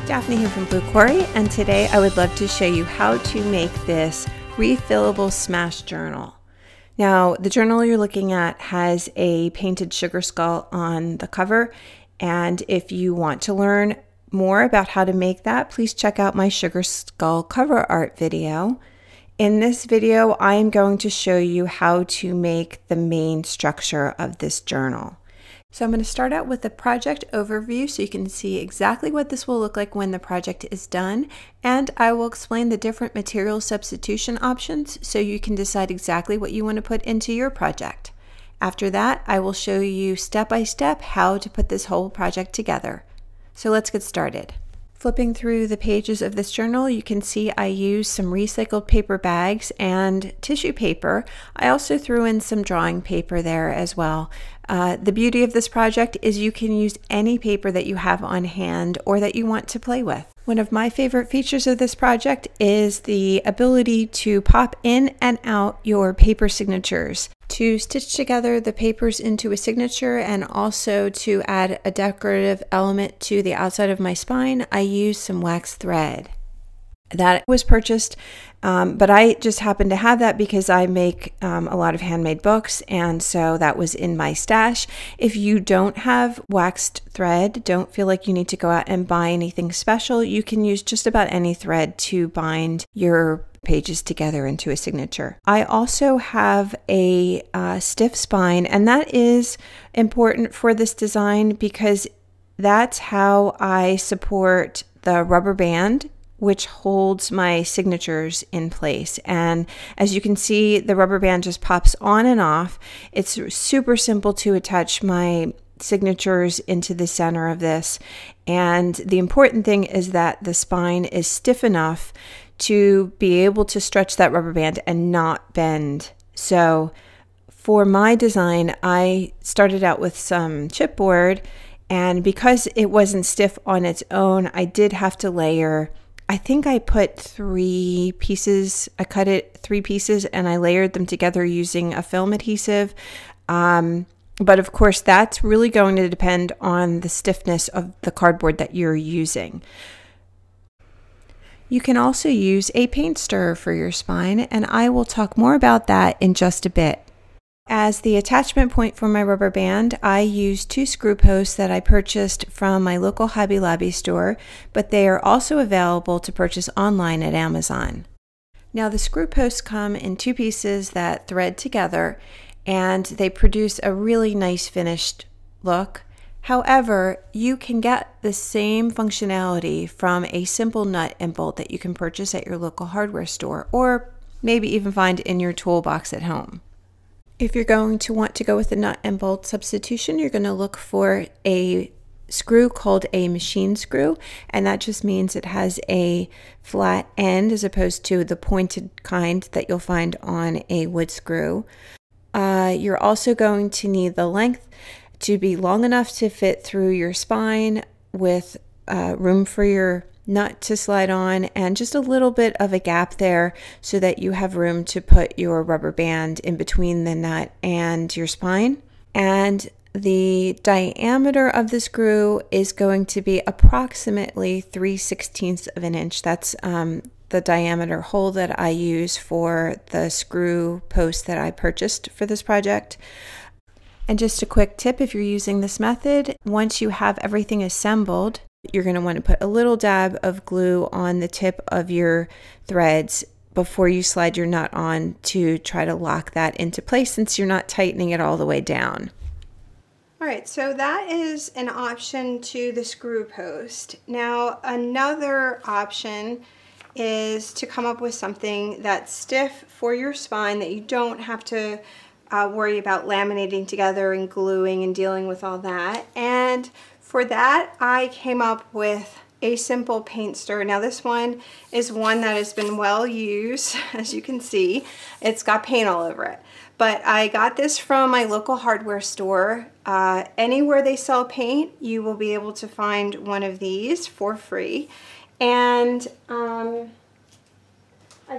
Daphne here from Blue Quarry, and today I would love to show you how to make this refillable smash journal. Now, the journal you're looking at has a painted sugar skull on the cover, and if you want to learn more about how to make that, please check out my sugar skull cover art video. In this video, I am going to show you how to make the main structure of this journal. So I'm going to start out with the project overview so you can see exactly what this will look like when the project is done, and I will explain the different material substitution options so you can decide exactly what you want to put into your project. After that, I will show you step by step how to put this whole project together. So let's get started. Flipping through the pages of this journal, you can see I used some recycled paper bags and tissue paper. I also threw in some drawing paper there as well. The beauty of this project is you can use any paper that you have on hand or that you want to play with. One of my favorite features of this project is the ability to pop in and out your paper signatures, to stitch together the papers into a signature, and also to add a decorative element to the outside of my spine. I used some wax thread. That was purchased, but I just happened to have that because I make a lot of handmade books, and so that was in my stash. If you don't have waxed thread, don't feel like you need to go out and buy anything special. You can use just about any thread to bind your pages together into a signature. I also have a stiff spine, and that is important for this design because that's how I support the rubber band which holds my signatures in place. And as you can see, the rubber band just pops on and off. It's super simple to attach my signatures into the center of this. And the important thing is that the spine is stiff enough to be able to stretch that rubber band and not bend. So for my design, I started out with some chipboard, and because it wasn't stiff on its own, I did have to layer. I think I put 3 pieces, I cut it 3 pieces and I layered them together using a film adhesive. But of course, that's really going to depend on the stiffness of the cardboard that you're using. You can also use a paint stirrer for your spine, and I will talk more about that in just a bit. As the attachment point for my rubber band, I used 2 screw posts that I purchased from my local Hobby Lobby store, but they are also available to purchase online at Amazon. Now, the screw posts come in 2 pieces that thread together, and they produce a really nice finished look. However, you can get the same functionality from a simple nut and bolt that you can purchase at your local hardware store, or maybe even find in your toolbox at home. If you're going to want to go with a nut and bolt substitution, you're going to look for a screw called a machine screw, and that just means it has a flat end as opposed to the pointed kind that you'll find on a wood screw. You're also going to need the length to be long enough to fit through your spine with room for your nut to slide on, and just a little bit of a gap there so that you have room to put your rubber band in between the nut and your spine. And the diameter of the screw is going to be approximately 3/16 of an inch. That's the diameter hole that I use for the screw post that I purchased for this project. And just a quick tip, if you're using this method, once you have everything assembled, you're going to want to put a little dab of glue on the tip of your threads before you slide your nut on to try to lock that into place, since you're not tightening it all the way down. All right, so that is an option to the screw post. Now, another option is to come up with something that's stiff for your spine that you don't have to worry about laminating together and gluing and dealing with all that. And for that, I came up with a simple paint stirrer. Now, this one is one that has been well used, as you can see. It's got paint all over it. But I got this from my local hardware store. Anywhere they sell paint, you will be able to find one of these for free. And I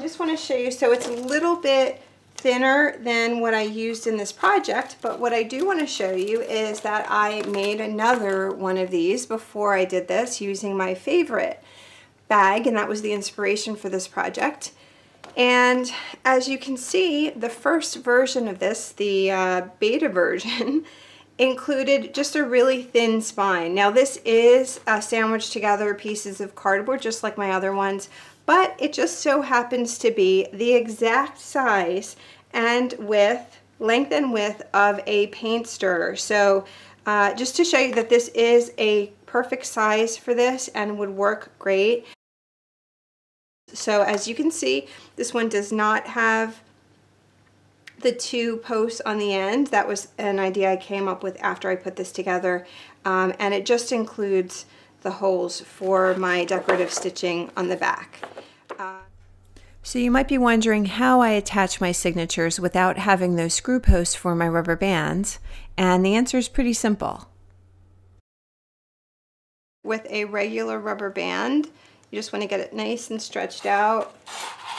just want to show you, so it's a little bit thinner than what I used in this project, but what I do want to show you is that I made another one of these before I did this using my favorite bag, and that was the inspiration for this project. And as you can see, the first version of this, the beta version, included just a really thin spine. Now this is sandwiched together pieces of cardboard just like my other ones, but it just so happens to be the exact size and width, length and width of a paint stirrer. So just to show you that this is a perfect size for this and would work great. So as you can see, this one does not have the two posts on the end. That was an idea I came up with after I put this together, and it just includes the holes for my decorative stitching on the back. So you might be wondering how I attach my signatures without having those screw posts for my rubber bands, and the answer is pretty simple. With a regular rubber band, you just want to get it nice and stretched out,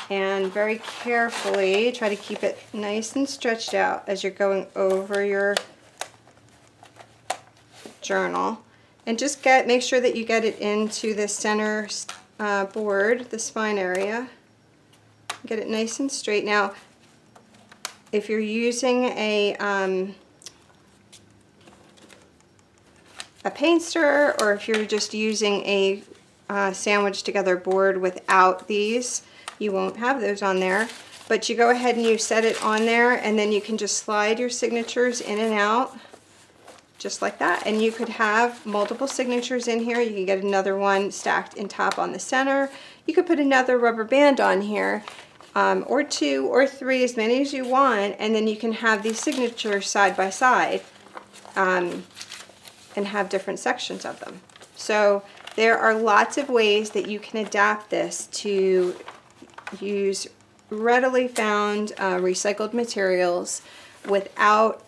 and very carefully try to keep it nice and stretched out as you're going over your journal. And just make sure that you get it into the center board, the spine area. Get it nice and straight. Now, if you're using a paint stirrer, or if you're just using a sandwich together board without these, you won't have those on there, but you go ahead and you set it on there, and then you can just slide your signatures in and out just like that, and you could have multiple signatures in here. You can get another one stacked in top on the center. You could put another rubber band on here, or two or three, as many as you want, and then you can have these signatures side by side and have different sections of them. So there are lots of ways that you can adapt this to use readily found recycled materials without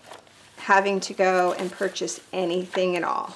having to go and purchase anything at all.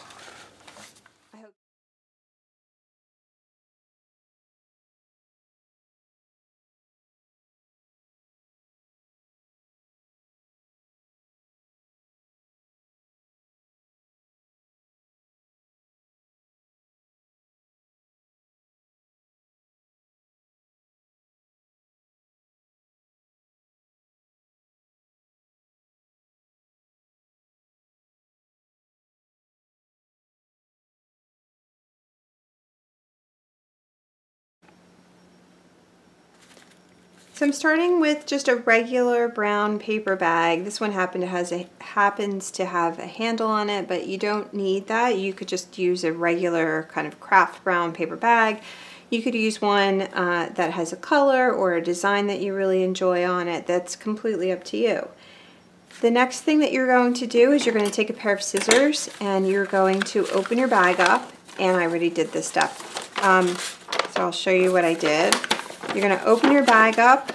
So I'm starting with just a regular brown paper bag. This one happens to have a handle on it, but you don't need that. You could just use a regular kind of craft brown paper bag. You could use one that has a color or a design that you really enjoy on it. That's completely up to you. The next thing that you're going to do is you're going to take a pair of scissors and you're going to open your bag up, and I already did this step. So I'll show you what I did. You're going to open your bag up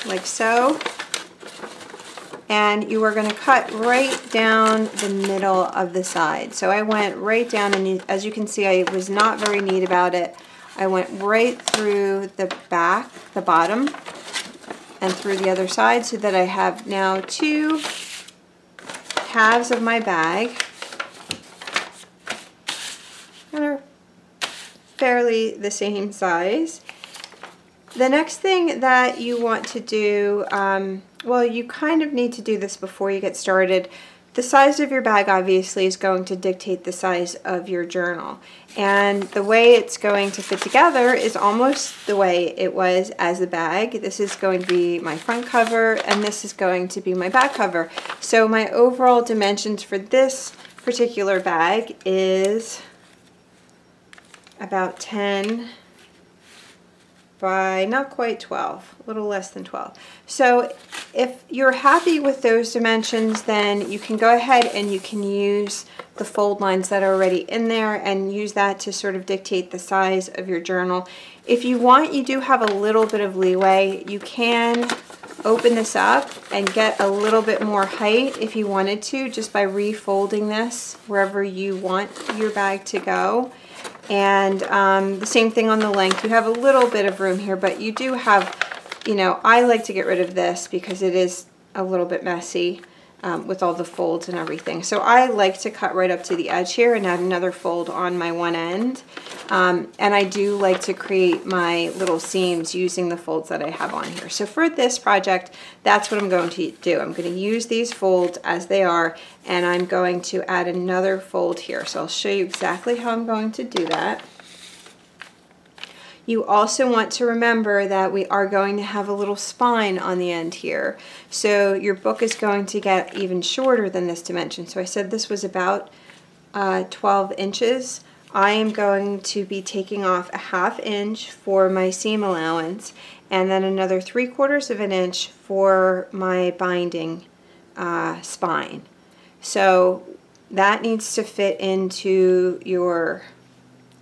like so, and you are going to cut right down the middle of the side. So I went right down, and as you can see, I was not very neat about it. I went right through the back, the bottom, and through the other side, so that I have now two halves of my bag that are fairly the same size. The next thing that you want to do, well, you kind of need to do this before you get started. The size of your bag obviously is going to dictate the size of your journal, and the way it's going to fit together is almost the way it was as a bag. This is going to be my front cover, and this is going to be my back cover. So my overall dimensions for this particular bag is about 10 by not quite 12, a little less than 12. So if you're happy with those dimensions, then you can go ahead and you can use the fold lines that are already in there and use that to sort of dictate the size of your journal. If you want, you do have a little bit of leeway. You can open this up and get a little bit more height if you wanted to, just by refolding this wherever you want your bag to go. And the same thing on the length. You have a little bit of room here, but you do have you know, I like to get rid of this because it is a little bit messy with all the folds and everything. So I like to cut right up to the edge here and add another fold on my one end. And I do like to create my little seams using the folds that I have on here. So for this project, that's what I'm going to do. I'm going to use these folds as they are, and I'm going to add another fold here. So I'll show you exactly how I'm going to do that. You also want to remember that we are going to have a little spine on the end here. So your book is going to get even shorter than this dimension. So I said this was about 12 inches. I am going to be taking off a ½ inch for my seam allowance, and then another 3/4 of an inch for my binding spine. So that needs to fit into your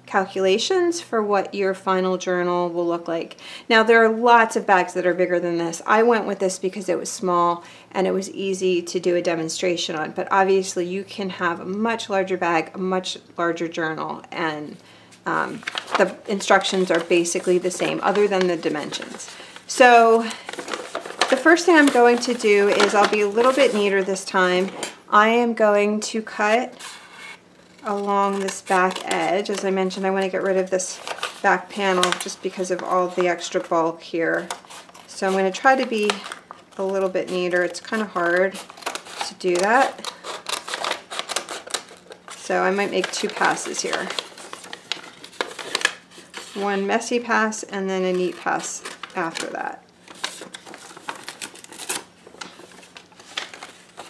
calculations for what your final journal will look like. Now there are lots of bags that are bigger than this. I went with this because it was small and it was easy to do a demonstration on, but obviously you can have a much larger bag, a much larger journal, and the instructions are basically the same other than the dimensions. So the first thing I'm going to do is, I'll be a little bit neater this time. I am going to cut along this back edge. As I mentioned, I want to get rid of this back panel just because of all the extra bulk here. So I'm going to try to be a little bit neater. It's kind of hard to do that. So I might make 2 passes here. One messy pass and then a neat pass after that.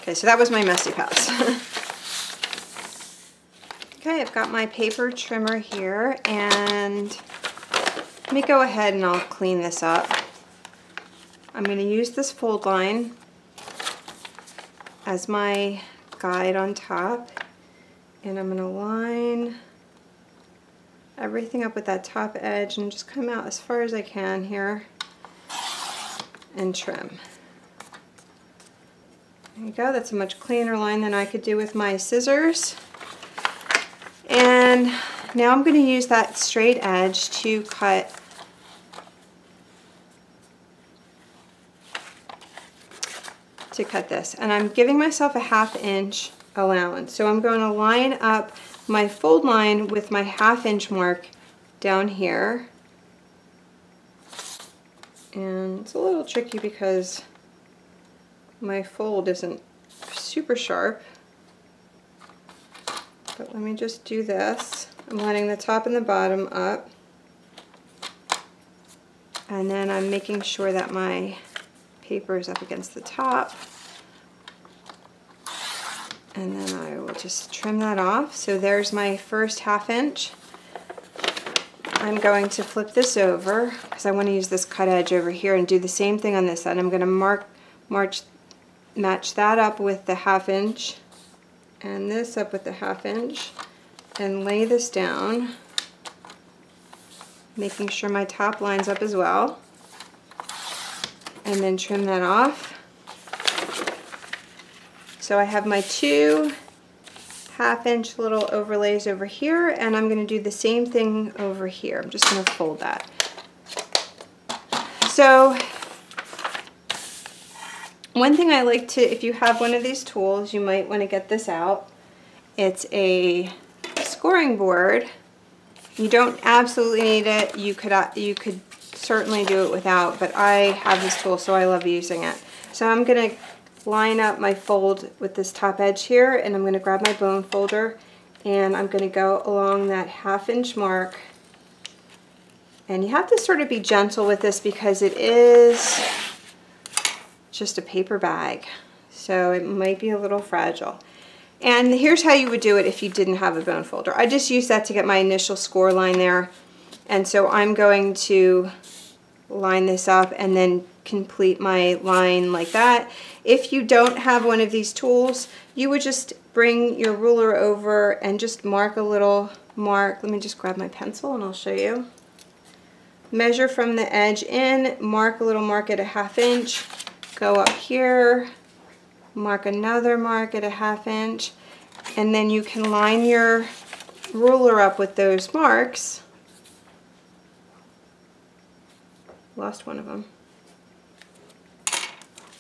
Okay, so that was my messy pass. Okay, I've got my paper trimmer here, and let me go ahead and I'll clean this up. I'm going to use this fold line as my guide on top, and I'm going to line everything up with that top edge and just come out as far as I can here and trim. There you go, that's a much cleaner line than I could do with my scissors. And now I'm going to use that straight edge to cut this. And I'm giving myself a ½ inch allowance. So I'm going to line up my fold line with my ½ inch mark down here. And it's a little tricky because my fold isn't super sharp. But let me just do this. I'm lining the top and the bottom up. And then I'm making sure that my paper is up against the top. And then I will just trim that off. So there's my first ½ inch. I'm going to flip this over because I want to use this cut edge over here and do the same thing on this side. I'm going to match that up with the ½ inch. And this up with the ½ inch, and lay this down, making sure my top lines up as well, and then trim that off. So I have my 2 ½ inch little overlays over here, and I'm going to do the same thing over here. I'm just going to fold that. So one thing I like to, if you have one of these tools, you might want to get this out. It's a scoring board. You don't absolutely need it. You could certainly do it without, but I have this tool, so I love using it. So I'm going to line up my fold with this top edge here, and I'm going to grab my bone folder, and I'm going to go along that ½ inch mark. And you have to sort of be gentle with this because it is just a paper bag, so it might be a little fragile. And here's how you would do it if you didn't have a bone folder. I just used that to get my initial score line there, and so I'm going to line this up and then complete my line like that. If you don't have one of these tools, you would just bring your ruler over and just mark a little mark. Let me just grab my pencil and I'll show you. Measure from the edge in, mark a little mark at a ½ inch, go up here, mark another mark at a ½ inch, and then you can line your ruler up with those marks. Lost one of them.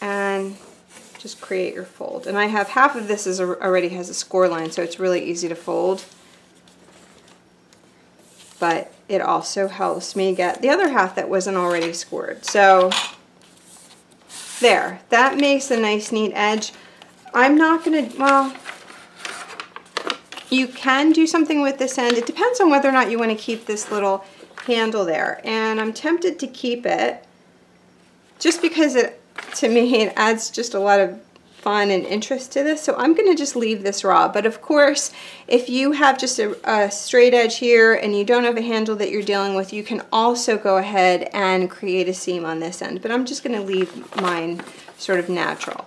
and just create your fold. And I have half of this already has a score line, so it's really easy to fold. But it also helps me get the other half that wasn't already scored. So there, that makes a nice neat edge. I'm not gonna, well, you can do something with this end. It depends on whether or not you want to keep this little handle there. And I'm tempted to keep it just because to me, it adds just a lot of fun and interest to this. So I'm going to just leave this raw. But of course, if you have just a straight edge here and you don't have a handle that you're dealing with, you can also go ahead and create a seam on this end. But I'm just going to leave mine sort of natural.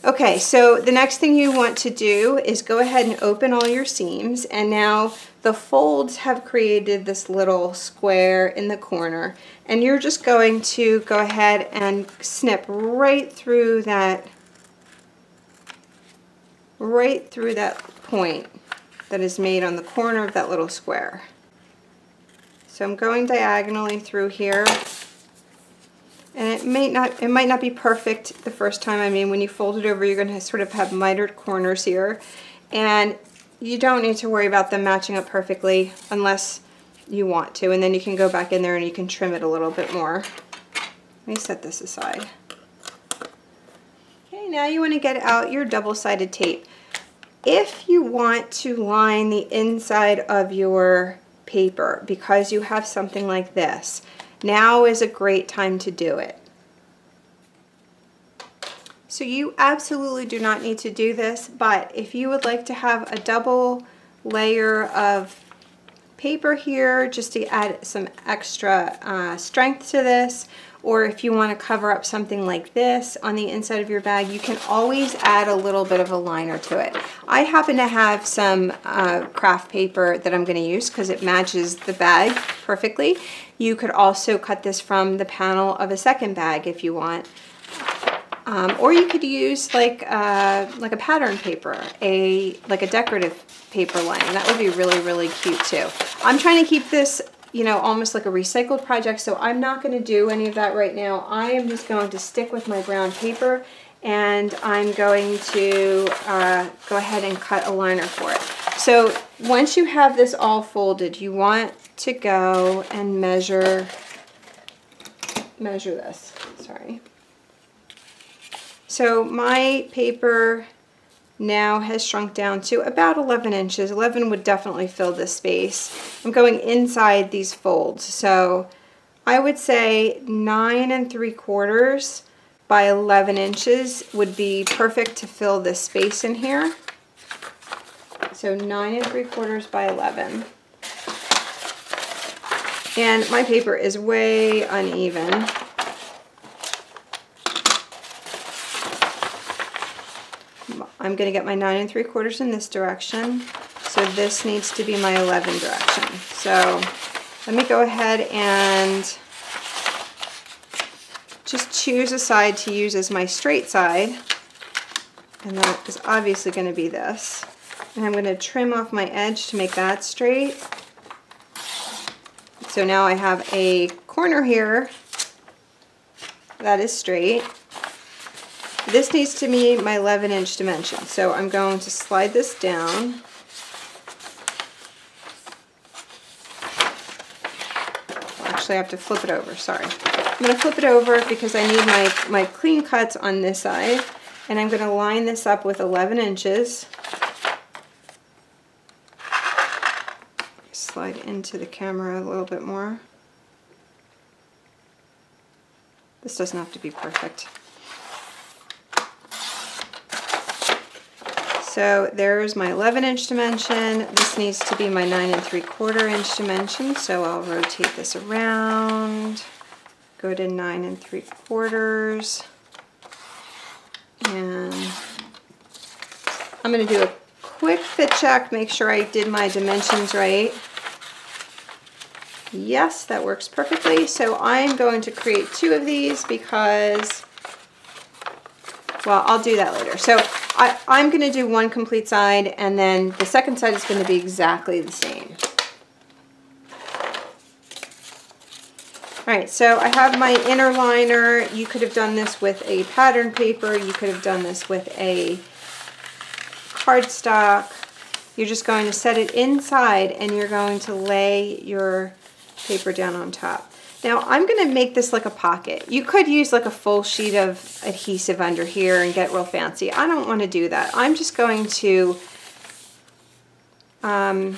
Okay, so the next thing you want to do is go ahead and open all your seams, and now the folds have created this little square in the corner, and you're just going to go ahead and snip right through that point that is made on the corner of that little square. So I'm going diagonally through here. And it might not be perfect the first time. I mean, when you fold it over, you're going to sort of have mitered corners here. And you don't need to worry about them matching up perfectly unless you want to. And then you can go back in there and you can trim it a little bit more. Let me set this aside. Okay, now you want to get out your double-sided tape. If you want to line the inside of your paper because you have something like this, now is a great time to do it. So you absolutely do not need to do this, but if you would like to have a double layer of paper here just to add some extra strength to this, or if you want to cover up something like this on the inside of your bag, you can always add a little bit of a liner to it. I happen to have some craft paper that I'm going to use because it matches the bag perfectly. You could also cut this from the panel of a second bag if you want. Or you could use like a pattern paper, like a decorative paper lining. That would be really, really cute too. I'm trying to keep this, you know, almost like a recycled project, so I'm not going to do any of that right now. I am just going to stick with my brown paper, and I'm going to go ahead and cut a liner for it. So once you have this all folded, you want to go and measure this. Sorry. So my paper now has shrunk down to about 11 inches. 11 would definitely fill this space. I'm going inside these folds. So I would say 9 3/4 by 11 inches would be perfect to fill this space in here. So 9 3/4 by 11. And my paper is way uneven. I'm going to get my 9 3/4 in this direction, so this needs to be my 11 direction. So let me go ahead and just choose a side to use as my straight side, and that is obviously going to be this. And I'm going to trim off my edge to make that straight. So now I have a corner here that is straight. This needs to be my 11-inch dimension, so I'm going to slide this down. Actually, I have to flip it over, sorry. I'm going to flip it over because I need my clean cuts on this side, and I'm going to line this up with 11 inches. Slide into the camera a little bit more. This doesn't have to be perfect. So there's my 11-inch dimension. This needs to be my 9 3/4 dimension, so I'll rotate this around, go to 9 3/4, and I'm going to do a quick fit check, make sure I did my dimensions right. Yes, that works perfectly. So I'm going to create 2 of these because, well, I'll do that later. So I'm going to do one complete side, and then the second side is going to be exactly the same. right, so I have my inner liner. You could have done this with a pattern paper. You could have done this with a cardstock. You're just going to set it inside and you're going to lay your paper down on top. Now I'm going to make this like a pocket. You could use like a full sheet of adhesive under here and get real fancy. I don't want to do that. I'm just going to I'm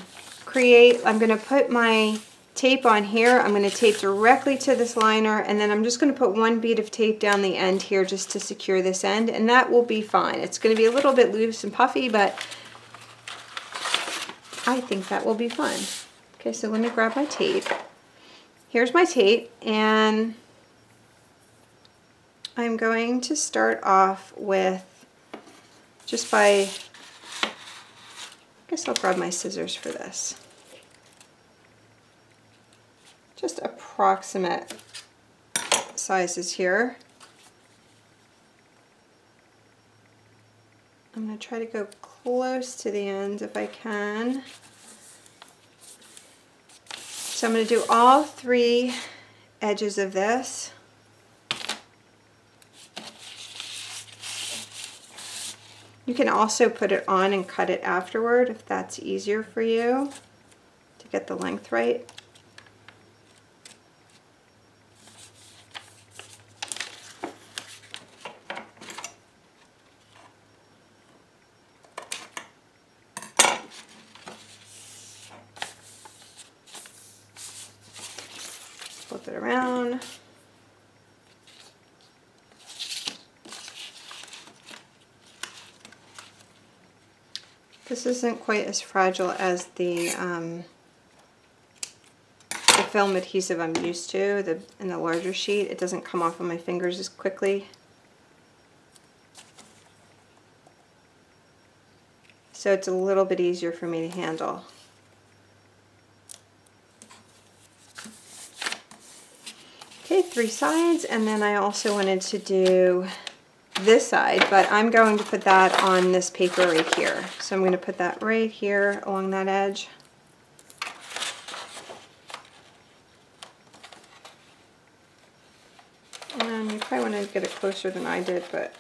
going to put my tape on here. I'm going to tape directly to this liner, and then I'm just going to put one bead of tape down the end here just to secure this end, and that will be fine. It's going to be a little bit loose and puffy, but I think that will be fun. Okay, so let me grab my tape. Here's my tape, and I'm going to start off with just by, I guess I'll grab my scissors for this. Just approximate sizes here. I'm going to try to go close to the end if I can. So I'm going to do all 3 edges of this. You can also put it on and cut it afterward if that's easier for you to get the length right. Flip it around. This isn't quite as fragile as the film adhesive I'm used to, in the larger sheet. It doesn't come off of my fingers as quickly. So it's a little bit easier for me to handle. Okay, 3 sides, and then I also wanted to do this side, but I'm going to put that on this paper right here. So I'm going to put that right here along that edge. And you probably want to get it closer than I did, but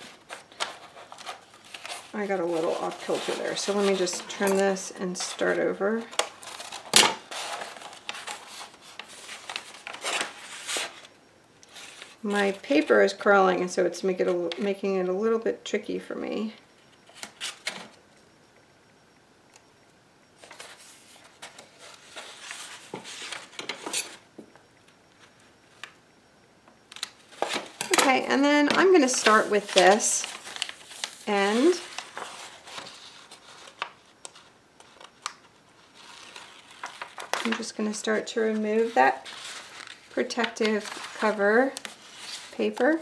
I got a little off kilter there. So let me just turn this and start over. My paper is curling, and so it's making it a little bit tricky for me. Okay, and then I'm going to start with this end. I'm just going to start to remove that protective cover paper.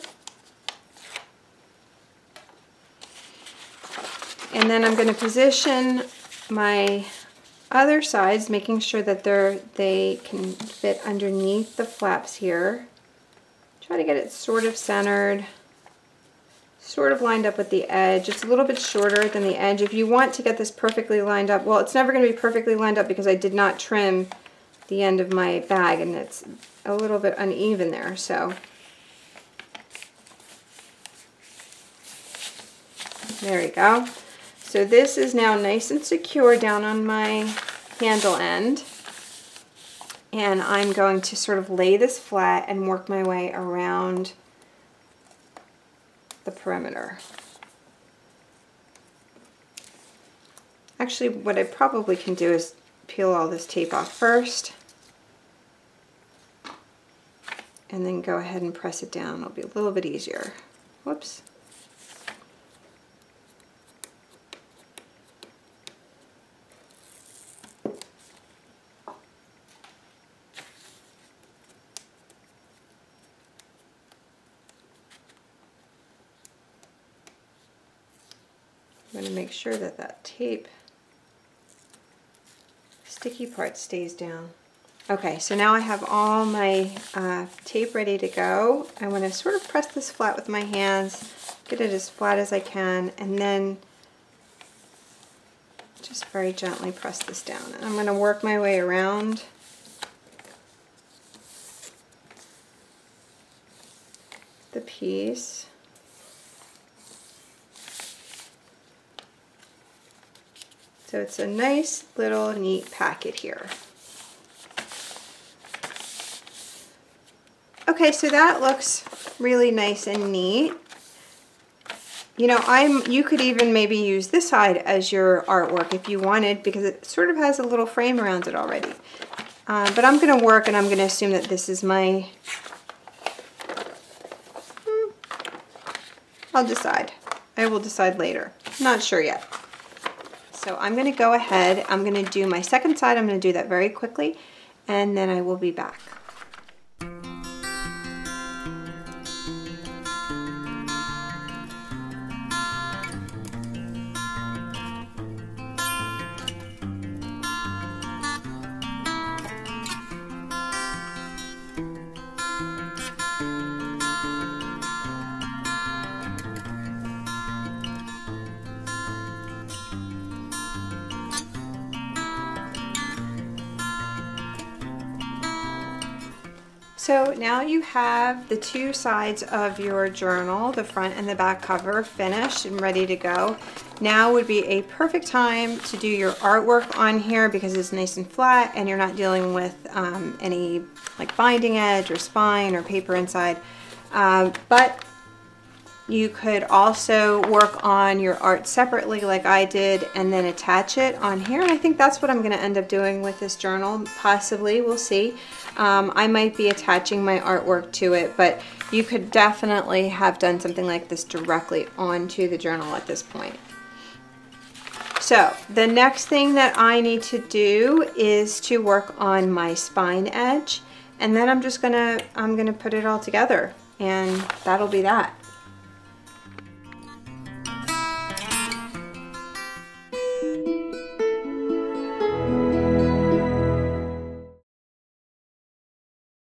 And then I'm going to position my other sides, making sure that they can fit underneath the flaps here. Try to get it sort of centered, sort of lined up with the edge. It's a little bit shorter than the edge. If you want to get this perfectly lined up, well, it's never going to be perfectly lined up because I did not trim the end of my bag, and it's a little bit uneven there. So there we go. So this is now nice and secure down on my handle end. And I'm going to sort of lay this flat and work my way around the perimeter. Actually, what I probably can do is peel all this tape off first and then go ahead and press it down. It'll be a little bit easier. Whoops. I'm going to make sure that that tape sticky part stays down. Okay, so now I have all my tape ready to go. I want to sort of press this flat with my hands, get it as flat as I can, and then just very gently press this down. And I'm going to work my way around. piece. So it's a nice little neat packet here. Okay, so that looks really nice and neat. You know, you could even maybe use this side as your artwork if you wanted, because it sort of has a little frame around it already. But I'm going to work, and I'm going to assume that this is my... I'll decide. I will decide later. Not sure yet. So I'm going to go ahead, I'm going to do my second side. I'm going to do that very quickly, and then I will be back. So now you have the two sides of your journal, the front and the back cover, finished and ready to go. Now would be a perfect time to do your artwork on here because it's nice and flat and you're not dealing with any like binding edge or spine or paper inside. But you could also work on your art separately like I did and then attach it on here. And I think that's what I'm going to end up doing with this journal, possibly. We'll see. I might be attaching my artwork to it, but you could definitely have done something like this directly onto the journal at this point. So the next thing that I need to do is to work on my spine edge, and then I'm gonna put it all together, and that'll be that.